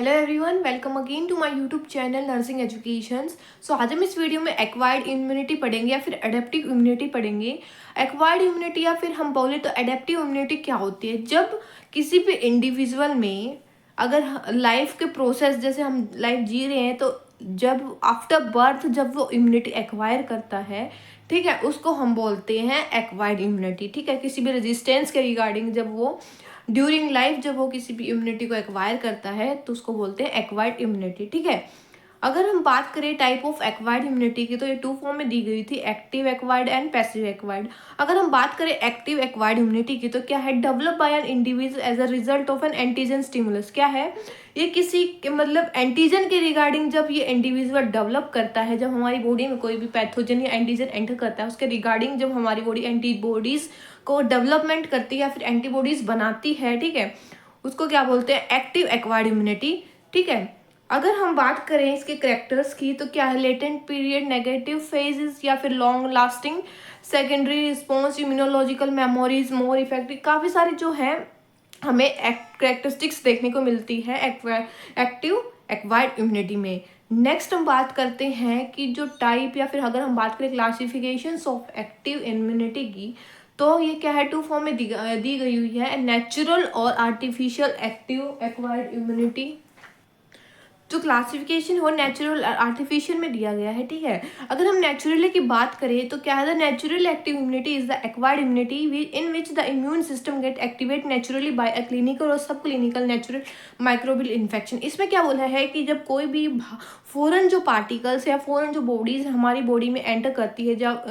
Hello everyone, welcome again to my YouTube channel nursing educations. So आज हम इस video में एक्वायर्ड इम्यूनिटी पढ़ेंगे या फिर एडेप्टिव इम्यूनिटी पढ़ेंगे। एक्वायर्ड इम्यूनिटी या फिर हम बोले तो एडेप्टिव इम्यूनिटी क्या होती है? जब किसी भी इंडिविजुअल में अगर लाइफ के प्रोसेस जैसे हम लाइफ जी रहे हैं तो जब आफ्टर बर्थ जब वो इम्यूनिटी एक्वायर करता है, ठीक है, उसको हम बोलते हैं एक्वायर्ड इम्यूनिटी। ठीक है, किसी भी रेजिस्टेंस के रिगार्डिंग जब वो ड्यूरिंग लाइफ जब वो किसी भी इम्यूनिटी को एक्वायर करता है तो उसको बोलते हैं एक्वायर्ड इम्यूनिटी। ठीक है, अगर हम बात करें टाइप ऑफ एक्वायर्ड इम्यूनिटी की तो ये 2 फॉर्म में दी गई थी, active acquired and passive acquired. अगर हम बात करें एक्टिव एक्वायर्ड इम्यूनिटी की तो क्या है? Develop by an individual as a result of an antigen stimulus. क्या है ये? किसी के मतलब एंटीजन के रिगार्डिंग जब ये इंडिविजुअल डेवलप करता है, जब हमारी बॉडी में कोई भी पैथोजन या एंटीजन एंटर करता है उसके रिगार्डिंग जब हमारी बॉडी एंटीबॉडीज को डेवलपमेंट करती है या फिर एंटीबॉडीज बनाती है, ठीक है, उसको क्या बोलते हैं? Active acquired immunity. ठीक है, अगर हम बात करें इसके करेक्टर्स की तो क्या है? लेटेंट पीरियड, नेगेटिव फेजेस या फिर long lasting secondary response, immunological memories, more effective, काफ़ी सारी जो है हमें करेक्टरिस्टिक्स देखने को मिलती है एक्टिव एक्वायर्ड इम्यूनिटी में। नेक्स्ट हम बात करते हैं कि जो टाइप या फिर अगर हम बात करें क्लासिफिकेशंस ऑफ एक्टिव इम्यूनिटी की तो ये क्या है? 2 फॉर्म में दी गई हुई है, नेचुरल और आर्टिफिशियल एक्टिव एक्वायर्ड इम्यूनिटी। जो क्लासिफिकेशन हो नेचुरल आर्टिफिशियल में दिया गया है। ठीक है, अगर हम नेचुरली की बात करें तो क्या है? The natural active immunity is the acquired immunity in which the immune system get activate naturally by a clinical or सब क्लिनिकल नेचुरल माइक्रोबियल इन्फेक्शन। इसमें क्या बोला है कि जब कोई भी फॉरेन जो पार्टिकल्स या फॉरेन जो बॉडीज हमारी बॉडी में एंटर करती है, जब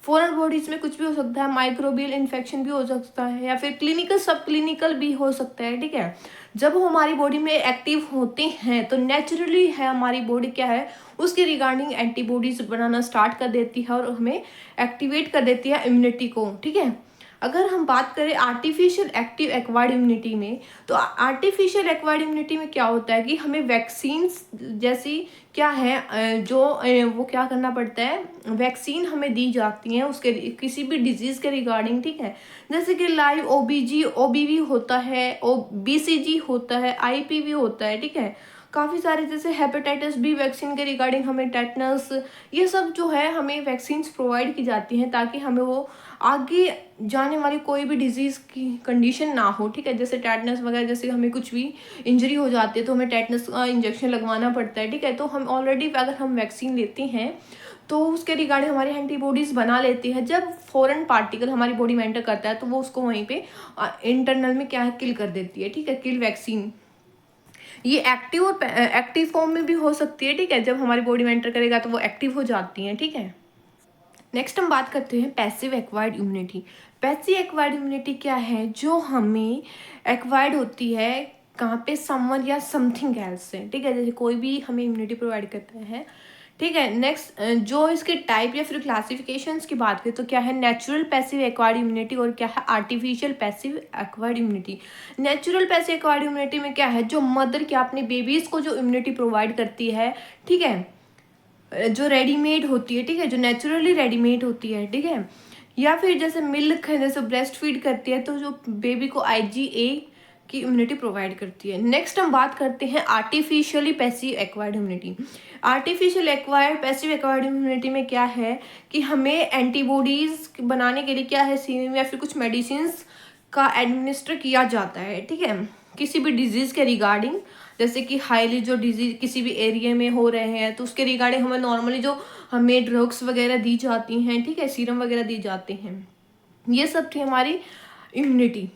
फॉरेन बॉडीज में कुछ भी हो सकता है, माइक्रोबियल इन्फेक्शन भी हो सकता है या फिर क्लिनिकल सब क्लिनिकल भी हो सकता है। ठीक है, जब वो हमारी बॉडी में एक्टिव होते हैं तो नेचुरली है हमारी बॉडी क्या है? उसके रिगार्डिंग एंटीबॉडीज बनाना स्टार्ट कर देती है और हमें एक्टिवेट कर देती है इम्यूनिटी को। ठीक है, अगर हम बात करें आर्टिफिशियल एक्टिव एक्वायर्ड इम्यूनिटी में तो आर्टिफिशियल एक्वायर्ड इम्यूनिटी में क्या होता है कि हमें वैक्सीन्स जैसी क्या है जो वो क्या करना पड़ता है? वैक्सीन हमें दी जाती हैं उसके किसी भी डिजीज़ के रिगार्डिंग। ठीक है, जैसे कि लाइव ओबीवी होता है, बीसीजी होता है, आईपीवी होता है। ठीक है, काफ़ी सारे जैसे हेपेटाइटिस बी वैक्सीन के रिगार्डिंग हमें टेटनस, ये सब जो है हमें वैक्सीन्स प्रोवाइड की जाती हैं ताकि हमें वो आगे जाने वाली कोई भी डिजीज़ की कंडीशन ना हो। ठीक है, जैसे टेटनस वगैरह, जैसे हमें कुछ भी इंजरी हो जाती है तो हमें टेटनस का इंजेक्शन लगवाना पड़ता है। ठीक है, तो हम ऑलरेडी अगर हम वैक्सीन लेते हैं तो उसके रिगार्डिंग हमारी एंटीबॉडीज़ बना लेती है। जब फॉरेन पार्टिकल हमारी बॉडी में एंटर करता है तो वो उसको वहीं पे इंटरनल में क्या है? किल कर देती है। ठीक है, किल वैक्सीन ये एक्टिव और एक्टिव फॉर्म में भी हो सकती है। ठीक है, जब हमारी बॉडी में एंटर करेगा तो वो एक्टिव हो जाती हैं। ठीक है, नेक्स्ट हम बात करते हैं passive acquired immunity. Passive acquired immunity क्या है? जो हमें एक्वायर्ड होती है कहाँ पे? समवन या समथिंग एल्स से। ठीक है, जैसे कोई भी हमें इम्यूनिटी प्रोवाइड करता है। ठीक है, नेक्स्ट जो इसके टाइप या फिर क्लासिफिकेशंस की बात करें तो क्या है? नेचुरल पैसिव एक्वायर्ड इम्यूनिटी और क्या है? Artificial passive acquired immunity. Natural passive acquired immunity में क्या है? जो मदर क्या अपने बेबीज को जो इम्यूनिटी प्रोवाइड करती है, ठीक है, जो रेडीमेड होती है, ठीक है, जो नेचुरली रेडीमेड होती है। ठीक है, या फिर जैसे मिल्क है, जैसे ब्रेस्ट फीड करती है तो जो बेबी को आईजीए की इम्यूनिटी प्रोवाइड करती है। नेक्स्ट हम बात करते हैं artificially passive acquired immunity. Artificial acquired passive acquired immunity में क्या है कि हमें एंटीबॉडीज बनाने के लिए क्या है? सीरम या फिर कुछ मेडिसिन का एडमिनिस्टर किया जाता है। ठीक है, किसी भी डिजीज़ के रिगार्डिंग, जैसे कि हाईली जो डिजीज किसी भी एरिया में हो रहे हैं तो उसके रिगार्डिंग हमें नॉर्मली जो हमें ड्रग्स वगैरह दी जाती हैं, ठीक है, सीरम वगैरह दी जाते हैं। ये सब थी हमारी इम्यूनिटी।